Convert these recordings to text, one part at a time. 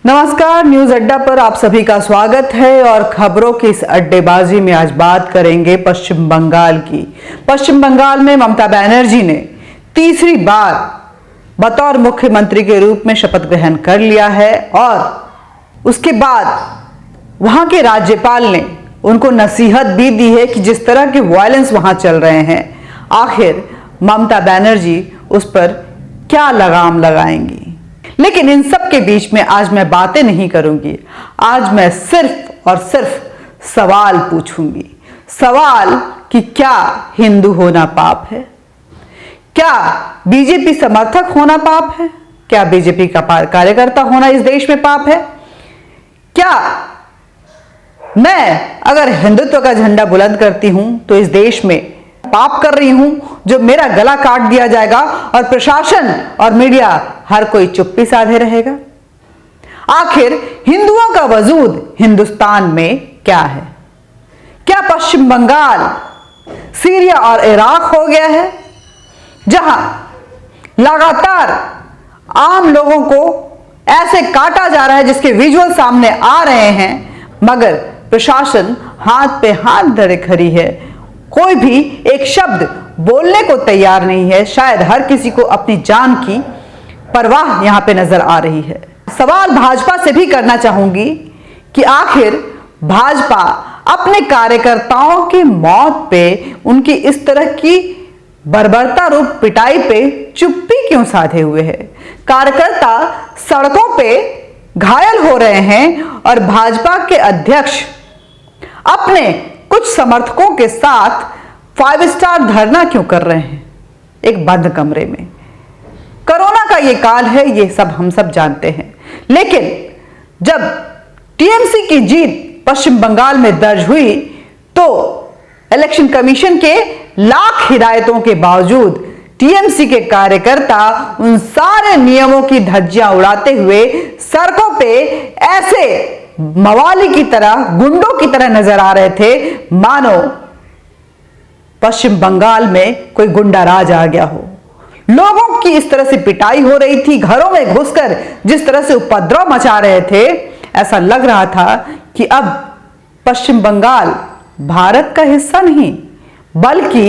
नमस्कार, न्यूज अड्डा पर आप सभी का स्वागत है और खबरों की इस अड्डेबाजी में आज बात करेंगे पश्चिम बंगाल की। पश्चिम बंगाल में ममता बनर्जी ने तीसरी बार बतौर मुख्यमंत्री के रूप में शपथ ग्रहण कर लिया है और उसके बाद वहां के राज्यपाल ने उनको नसीहत भी दी है कि जिस तरह के वायलेंस वहां चल रहे हैं, आखिर ममता बनर्जी उस पर क्या लगाम लगाएंगी। लेकिन इन सब के बीच में आज मैं बातें नहीं करूंगी। आज मैं सिर्फ और सिर्फ सवाल पूछूंगी। सवाल कि क्या हिंदू होना पाप है? क्या बीजेपी समर्थक होना पाप है? क्या बीजेपी का कार्यकर्ता होना इस देश में पाप है? क्या मैं अगर हिंदुत्व का झंडा बुलंद करती हूं तो इस देश में पाप कर रही हूं जो मेरा गला काट दिया जाएगा और प्रशासन और मीडिया हर कोई चुप्पी साधे रहेगा? आखिर हिंदुओं का वजूद हिंदुस्तान में क्या है? क्या पश्चिम बंगाल सीरिया और इराक हो गया है, जहां लगातार आम लोगों को ऐसे काटा जा रहा है जिसके विजुअल सामने आ रहे हैं, मगर प्रशासन हाथ पे हाथ धरे खड़ी है, कोई भी एक शब्द बोलने को तैयार नहीं है। शायद हर किसी को अपनी जान की परवाह यहां पे नजर आ रही है। सवाल भाजपा से भी करना चाहूंगी कि आखिर भाजपा अपने कार्यकर्ताओं की मौत पे, उनकी इस तरह की बर्बरता रूप पिटाई पे चुप्पी क्यों साधे हुए है? कार्यकर्ता सड़कों पे घायल हो रहे हैं और भाजपा के अध्यक्ष अपने कुछ समर्थकों के साथ 5 स्टार धरना क्यों कर रहे हैं एक बंद कमरे में? कोरोना का ये काल है, ये सब हम सब जानते हैं, लेकिन जब टीएमसी की जीत पश्चिम बंगाल में दर्ज हुई तो इलेक्शन कमीशन के लाख हिदायतों के बावजूद टीएमसी के कार्यकर्ता उन सारे नियमों की धज्जियां उड़ाते हुए सड़कों पे ऐसे मवाली की तरह, गुंडों की तरह नजर आ रहे थे, मानो पश्चिम बंगाल में कोई गुंडा राज आ गया हो। लोगों की इस तरह से पिटाई हो रही थी, घरों में घुसकर जिस तरह से उपद्रव मचा रहे थे, ऐसा लग रहा था कि अब पश्चिम बंगाल भारत का हिस्सा नहीं बल्कि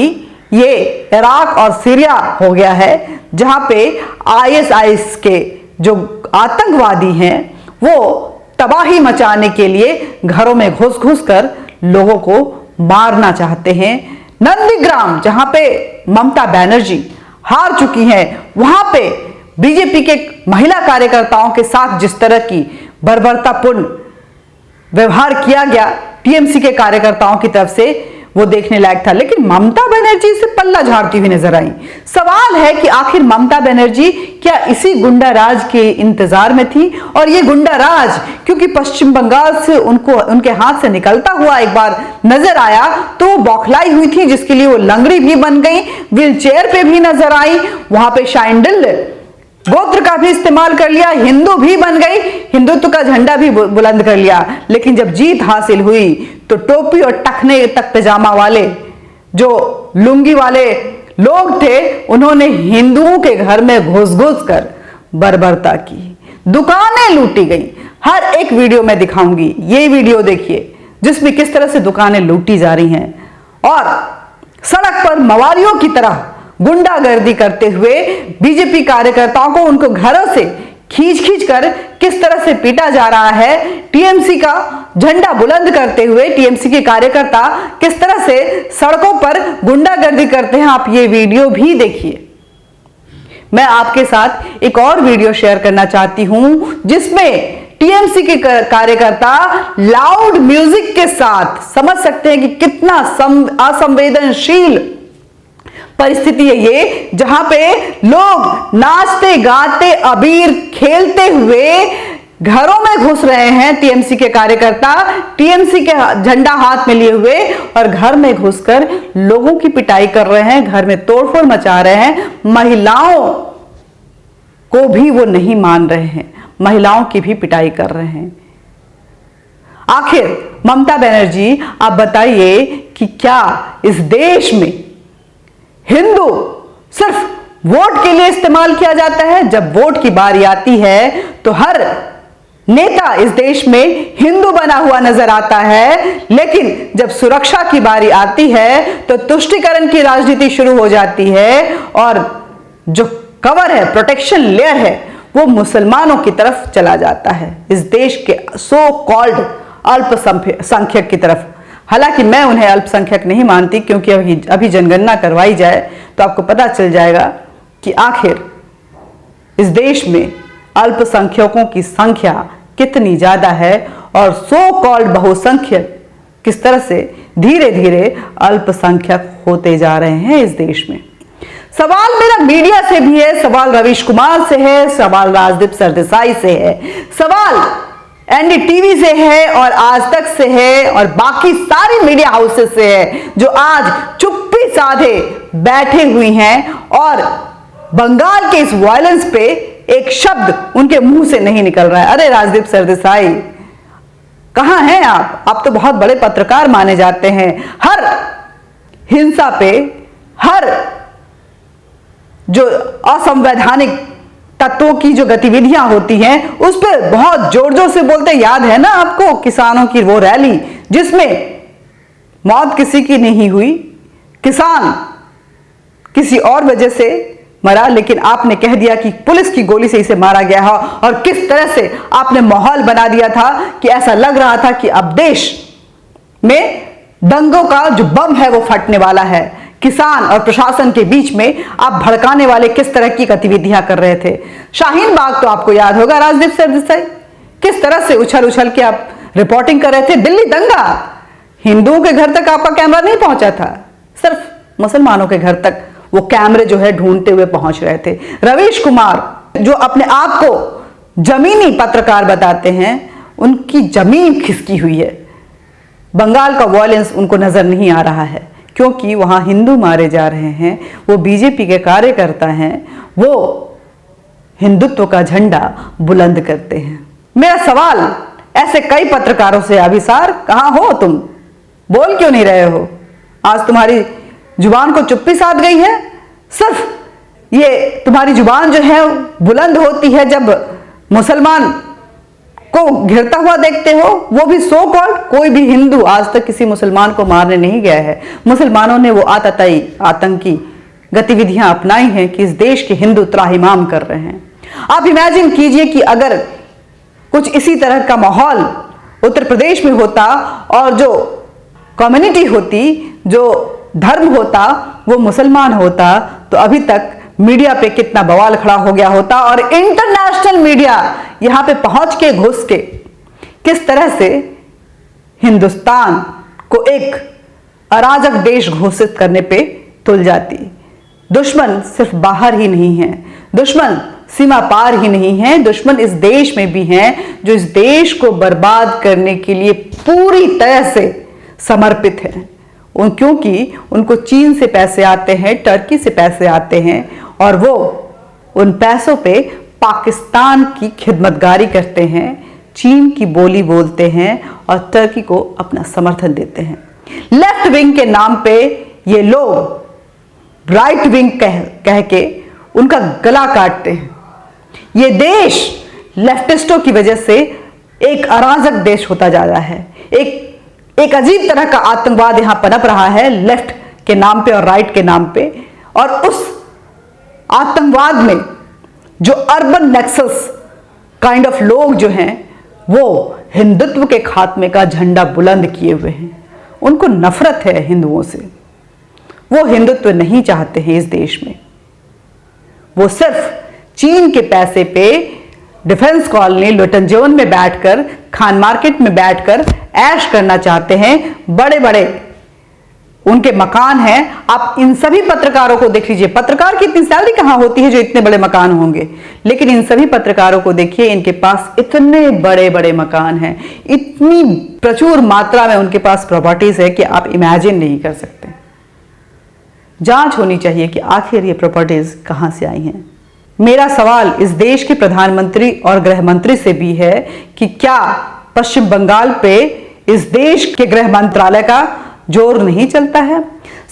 ये इराक और सीरिया हो गया है, जहां पे आईएसआईएस के जो आतंकवादी हैं वो तबाही मचाने के लिए घरों में घुस घुस कर लोगों को मारना चाहते हैं। नंदीग्राम, जहां पे ममता बनर्जी हार चुकी हैं, वहां पे बीजेपी के महिला कार्यकर्ताओं के साथ जिस तरह की बर्बरतापूर्ण व्यवहार किया गया टीएमसी के कार्यकर्ताओं की तरफ से, वो देखने लायक था। लेकिन ममता बनर्जी से पल्ला झाड़ती हुई नजर आई। सवाल है कि आखिर ममता बनर्जी क्या इसी गुंडा राज के इंतजार में थी? और ये गुंडा राज क्योंकि पश्चिम बंगाल से उनके हाथ से निकलता हुआ एक बार नजर आया तो वो बौखलाई हुई थी, जिसके लिए वो लंगड़ी भी बन गई, व्हील चेयर पे भी नजर आई, वहां पे शाइंडिल गोत्र का भी इस्तेमाल कर लिया, हिंदू भी बन गई, हिंदुत्व का झंडा भी बुलंद कर लिया। लेकिन जब जीत हासिल हुई तो टोपी और टखने तक पैजामा वाले जो लुंगी वाले लोग थे, उन्होंने हिंदुओं के घर में घुस घुस कर बर्बरता की, दुकानें लूटी गई। हर एक वीडियो में दिखाऊंगी, ये वीडियो देखिए जिसमें किस तरह से दुकानें लूटी जा रही हैं और सड़क पर मवालियों की तरह गुंडागर्दी करते हुए बीजेपी कार्यकर्ताओं को उनको घरों से खींच खींच कर किस तरह से पीटा जा रहा है। टीएमसी का झंडा बुलंद करते हुए टीएमसी के कार्यकर्ता किस तरह से सड़कों पर गुंडागर्दी करते हैं, आप ये वीडियो भी देखिए। मैं आपके साथ एक और वीडियो शेयर करना चाहती हूं जिसमें टीएमसी के कार्यकर्ता लाउड म्यूजिक के साथ, समझ सकते हैं कि कितना असंवेदनशील परिस्थिति है ये, जहां पे लोग नाचते गाते अबीर खेलते हुए घरों में घुस रहे हैं। टीएमसी के कार्यकर्ता टीएमसी के झंडा हाथ में लिए हुए और घर में घुसकर लोगों की पिटाई कर रहे हैं, घर में तोड़फोड़ मचा रहे हैं। महिलाओं को भी वो नहीं मान रहे हैं, महिलाओं की भी पिटाई कर रहे हैं। आखिर ममता बनर्जी, आप बताइए कि क्या इस देश में हिंदू सिर्फ वोट के लिए इस्तेमाल किया जाता है? जब वोट की बारी आती है तो हर नेता इस देश में हिंदू बना हुआ नजर आता है, लेकिन जब सुरक्षा की बारी आती है तो तुष्टीकरण की राजनीति शुरू हो जाती है और जो कवर है, प्रोटेक्शन लेयर है, वो मुसलमानों की तरफ चला जाता है, इस देश के सो कॉल्ड अल्पसंख्यक की तरफ। हालांकि मैं उन्हें अल्पसंख्यक नहीं मानती, क्योंकि अभी जनगणना करवाई जाए तो आपको पता चल जाएगा कि आखिर इस देश में अल्पसंख्यकों की संख्या कितनी ज्यादा है और सो कॉल्ड बहुसंख्यक किस तरह से धीरे धीरे अल्पसंख्यक होते जा रहे हैं इस देश में। सवाल मेरा मीडिया से भी है, सवाल रवीश कुमार से है, सवाल राजदीप सरदेसाई से है, सवाल एनडीटीवी से है और आज तक से है और बाकी सारी मीडिया हाउसेस से है, जो आज चुप्पी साधे बैठे हुई हैं और बंगाल के इस वायलेंस पे एक शब्द उनके मुंह से नहीं निकल रहा है। अरे राजदीप सरदेसाई, कहां हैं आप? आप तो बहुत बड़े पत्रकार माने जाते हैं। हर हिंसा पे, हर जो असंवैधानिक तत्वों की जो गतिविधियां होती हैं उस पर बहुत जोर जोर से बोलते। याद है ना आपको किसानों की वो रैली जिसमें मौत किसी की नहीं हुई, किसान किसी और वजह से मरा, लेकिन आपने कह दिया कि पुलिस की गोली से इसे मारा गया है और किस तरह से आपने माहौल बना दिया था कि ऐसा लग रहा था कि अब देश में दंगों का जो बम है वो फटने वाला है। किसान और प्रशासन के बीच में आप भड़काने वाले किस तरह की गतिविधियां कर रहे थे। शाहीन बाग तो आपको याद होगा राजदीप सरदेसाई, किस तरह से उछल उछल के आप रिपोर्टिंग कर रहे थे। दिल्ली दंगा, हिंदुओं के घर तक आपका कैमरा नहीं पहुंचा था, सिर्फ मुसलमानों के घर तक वो कैमरे जो है ढूंढते हुए पहुंच रहे थे। रवीश कुमार जो अपने आप को जमीनी पत्रकार बताते हैं, उनकी जमीन खिसकी हुई है। बंगाल का वॉयलेंस उनको नजर नहीं आ रहा है क्योंकि वहां हिंदू मारे जा रहे हैं, वो बीजेपी के कार्यकर्ता हैं, वो हिंदुत्व का झंडा बुलंद करते हैं। मेरा सवाल ऐसे कई पत्रकारों से, अभिसार कहां हो तुम, बोल क्यों नहीं रहे हो? आज तुम्हारी जुबान को चुप्पी साध गई है। सिर्फ ये तुम्हारी जुबान जो है बुलंद होती है जब मुसलमान को घिरता हुआ देखते हो, वो भी सो कॉल्ड। कोई भी हिंदू आज तक किसी मुसलमान को मारने नहीं गया है। मुसलमानों ने वो आतताई आतंकी गतिविधियां अपनाई हैं कि इस देश के हिंदू त्राहिमाम कर रहे हैं। आप इमेजिन कीजिए कि अगर कुछ इसी तरह का माहौल उत्तर प्रदेश में होता और जो कम्युनिटी होती, जो धर्म होता, वो मुसलमान होता, तो अभी तक मीडिया पे कितना बवाल खड़ा हो गया होता और इंटरनेशनल मीडिया यहां पे पहुंच के घुस के किस तरह से हिंदुस्तान को एक अराजक देश घोषित करने पे तुल जाती। दुश्मन सिर्फ बाहर ही नहीं है, दुश्मन सीमा पार ही नहीं है, दुश्मन इस देश में भी हैं जो इस देश को बर्बाद करने के लिए पूरी तरह से समर्पित हैं। क्योंकि उनको चीन से पैसे आते हैं, टर्की से पैसे आते हैं और वो उन पैसों पे पाकिस्तान की खिदमतगारी करते हैं, चीन की बोली बोलते हैं और टर्की को अपना समर्थन देते हैं। लेफ्ट विंग के नाम पे ये लोग राइट विंग कह के उनका गला काटते हैं। ये देश लेफ्टिस्टों की वजह से एक अराजक देश होता जा रहा है। एक अजीब तरह का आतंकवाद यहां पनप रहा है लेफ्ट के नाम पे और राइट के नाम पे, और उस आतंकवाद में जो अर्बन नेक्सस काइंड ऑफ लोग जो हैं वो हिंदुत्व के खात्मे का झंडा बुलंद किए हुए हैं। उनको नफरत है हिंदुओं से, वो हिंदुत्व नहीं चाहते हैं इस देश में। वो सिर्फ चीन के पैसे पे डिफेंस कॉलोनी लुटनजोन में बैठकर, खान मार्केट में बैठकर ऐश करना चाहते हैं। बड़े बड़े उनके मकान हैं। आप इन सभी पत्रकारों को देख लीजिए, पत्रकार की इतनी सैलरी कहां होती है जो इतने बड़े मकान होंगे, लेकिन इन सभी पत्रकारों को देखिए, इनके पास इतने बड़े बड़े मकान हैं, इतनी प्रचुर मात्रा में उनके पास प्रॉपर्टीज है कि आप इमेजिन नहीं कर सकते। जांच होनी चाहिए कि आखिर ये प्रॉपर्टीज कहां से आई हैं। मेरा सवाल इस देश के प्रधानमंत्री और गृह मंत्री से भी है कि क्या पश्चिम बंगाल पे इस देश के गृह मंत्रालय का जोर नहीं चलता है?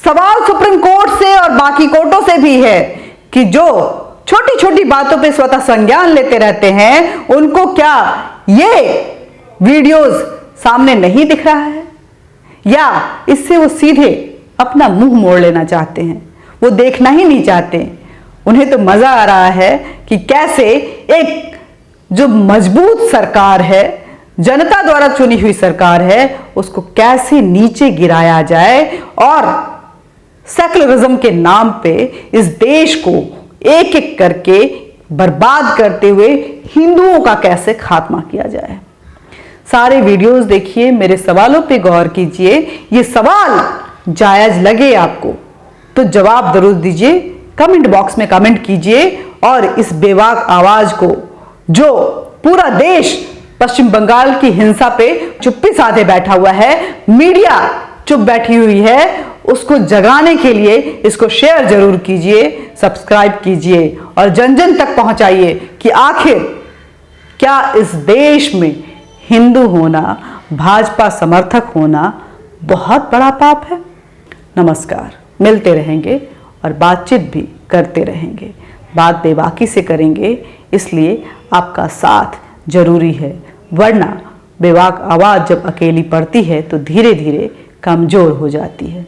सवाल सुप्रीम कोर्ट से और बाकी कोर्टों से भी है कि जो छोटी छोटी बातों पे स्वतः संज्ञान लेते रहते हैं, उनको क्या ये वीडियोस सामने नहीं दिख रहा है, या इससे वो सीधे अपना मुंह मोड़ लेना चाहते हैं, वो देखना ही नहीं चाहते। उन्हें तो मजा आ रहा है कि कैसे एक जो मजबूत सरकार है, जनता द्वारा चुनी हुई सरकार है, उसको कैसे नीचे गिराया जाए और सेकुलरिज्म के नाम पे इस देश को एक एक करके बर्बाद करते हुए हिंदुओं का कैसे खात्मा किया जाए। सारे वीडियोस देखिए, मेरे सवालों पे गौर कीजिए। ये सवाल जायज लगे आपको तो जवाब जरूर दीजिए, कमेंट बॉक्स में कमेंट कीजिए और इस बेबाक आवाज को, जो पूरा देश पश्चिम बंगाल की हिंसा पे चुप्पी साधे बैठा हुआ है, मीडिया चुप बैठी हुई है, उसको जगाने के लिए इसको शेयर जरूर कीजिए, सब्सक्राइब कीजिए और जन जन तक पहुंचाइए कि आखिर क्या इस देश में हिंदू होना, भाजपा समर्थक होना बहुत बड़ा पाप है। नमस्कार, मिलते रहेंगे और बातचीत भी करते रहेंगे। बात बेबाकी से करेंगे, इसलिए आपका साथ जरूरी है, वरना बेबाक आवाज जब अकेली पड़ती है तो धीरे धीरे कमजोर हो जाती है।